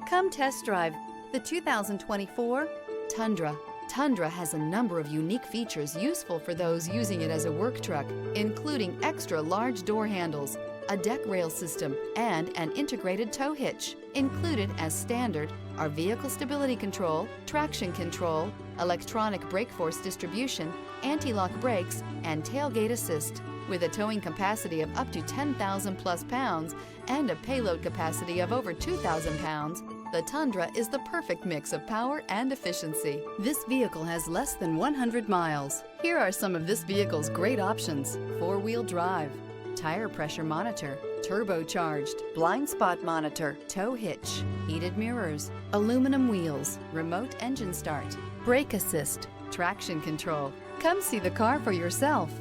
Come test drive the 2024 Tundra. Tundra has a number of unique features useful for those using it as a work truck, including extra large door handles, a deck rail system, and an integrated tow hitch. Included as standard are vehicle stability control, traction control, electronic brake force distribution, anti-lock brakes, and tailgate assist. With a towing capacity of up to 10,000 plus pounds and a payload capacity of over 2,000 pounds, the Tundra is the perfect mix of power and efficiency. This vehicle has less than 100 miles. Here are some of this vehicle's great options: four-wheel drive, tire pressure monitor, turbocharged, blind spot monitor, tow hitch, heated mirrors, aluminum wheels, remote engine start, brake assist, traction control. Come see the car for yourself.